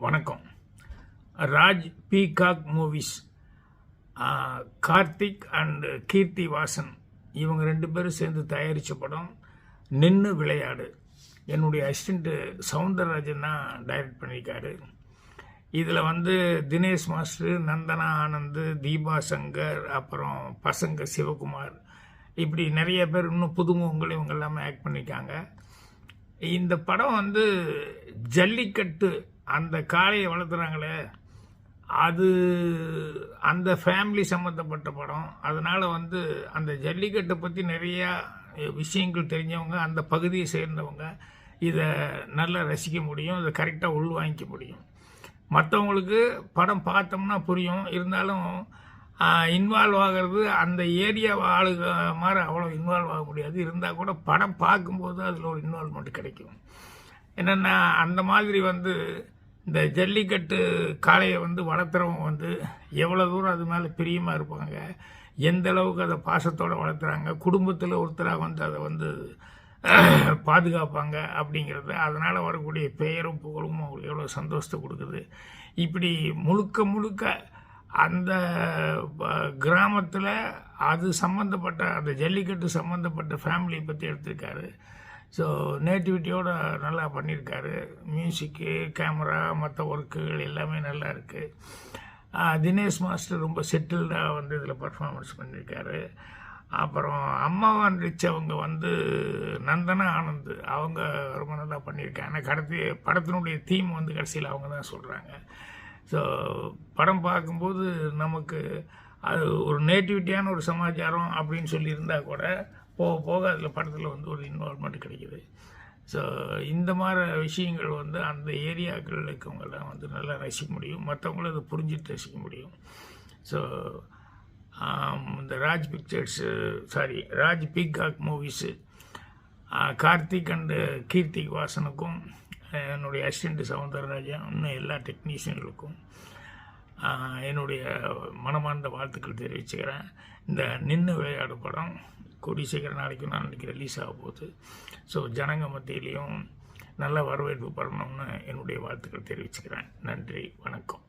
வணக்கம். Raj peacock movies, Karthik and Keerthi Vasan இவங்க 2 பேரும் சேர்ந்து தயாரித்த படம் நின்று விளையாடு. என்னுடைய அசிஸ்டண்ட்டு சவுந்தரராஜன் தான் டைரக்ட் பண்ணியிருக்காரு. இதில் தினேஷ் மாஸ்டர், நந்தனா ஆனந்த், தீபா சங்கர், அப்புறம் பசங்க சிவகுமார், இப்படி நிறைய பேர் இன்னும் புதுமுகங்கள் இவங்க எல்லாமே ஆக்ட் பண்ணியிருக்காங்க. இந்த படம் ஜல்லிக்கட்டு அந்த காளையை வளர்த்துறாங்களே, அது அந்த ஃபேமிலி சம்மந்தப்பட்ட படம். அதனால் அந்த ஜல்லிக்கட்டை பற்றி நிறையா விஷயங்கள் தெரிஞ்சவங்க, அந்த பகுதியை சேர்ந்தவங்க இதை நல்லா ரசிக்க முடியும், இதை கரெக்டாக உள்வாங்கிக்க முடியும். மற்றவங்களுக்கு படம் பார்த்தோம்னா புரியும், இருந்தாலும் இன்வால்வ் ஆகிறது அந்த ஏரியா ஆளுக மாதிரி அவ்வளோ இன்வால்வ் ஆக முடியாது. இருந்தால் கூட படம் பார்க்கும்போது அதில் ஒரு இன்வால்வ்மெண்ட் கிடைக்கும். என்னென்னா அந்த மாதிரி இந்த ஜல்லிக்கட்டு காளையை வளர்த்துறவங்க எவ்வளோ தூரம் அது மேலே பிரியமாக இருப்பாங்க, எந்த அளவுக்கு அதை பாசத்தோடு வளர்த்துறாங்க, குடும்பத்தில் ஒருத்தராக அதை பாதுகாப்பாங்க அப்படிங்கிறது. அதனால் வரக்கூடிய பெயரும் புகழும் அவங்களுக்கு எவ்வளோ சந்தோஷத்தை கொடுக்குது. இப்படி முழுக்க அந்த கிராமத்தில் அது சம்மந்தப்பட்ட அந்த ஜல்லிக்கட்டு சம்மந்தப்பட்ட ஃபேமிலியை பற்றி எடுத்திருக்காரு. ஸோ நேட்டிவிட்டியோடு நல்லா பண்ணியிருக்காரு. மியூசிக்கு, கேமரா, மற்ற ஒர்க்குகள் எல்லாமே நல்லா இருக்குது. தினேஷ் மாஸ்டர் ரொம்ப செட்டில்டாக இதில் பர்ஃபார்மன்ஸ் பண்ணியிருக்காரு. அப்புறம் அம்மாவா நடித்தவங்க நந்தனா ஆனந்த், அவங்க ரொம்ப நல்லா பண்ணியிருக்காங்க. படத்தினுடைய தீம் கடைசியில் அவங்க தான் சொல்கிறாங்க. ஸோ படம் பார்க்கும்போது நமக்கு அது ஒரு நேட்டிவிட்டியான ஒரு சமாச்சாரம் அப்படின்னு சொல்லியிருந்தால் கூட போக போக அதில் படத்தில் ஒரு இன்வால்வ்மெண்ட் கிடைக்கிது. ஸோ இந்த மாதிரி விஷயங்கள் அந்த ஏரியாக்களில் இருக்கவங்கெல்லாம் நல்லா ரசிக்க முடியும், மற்றவங்களும் அதை புரிஞ்சுட்டு ரசிக்க முடியும். ஸோ இந்த Raj peacock movies, Karthik and Keerthi வாசனுக்கும், என்னுடைய அசிஸ்டண்ட்டு சவுந்தரராஜன், இன்னும் எல்லா டெக்னீஷியன்களுக்கும் என்னுடைய மனமார்ந்த வாழ்த்துக்கள் தெரிவிச்சுக்கிறேன். இந்த நின்று விளையாடு படம் கூடிய சீக்கிரம் நாளைக்கு நாளைக்கு ரிலீஸ் ஆக போகுது. ஸோ ஜனங்க மத்தியிலையும் நல்ல வரவேற்பு பெறணும்னு என்னுடைய வாழ்த்துக்கள் தெரிவிச்சுக்கிறேன். நன்றி, வணக்கம்.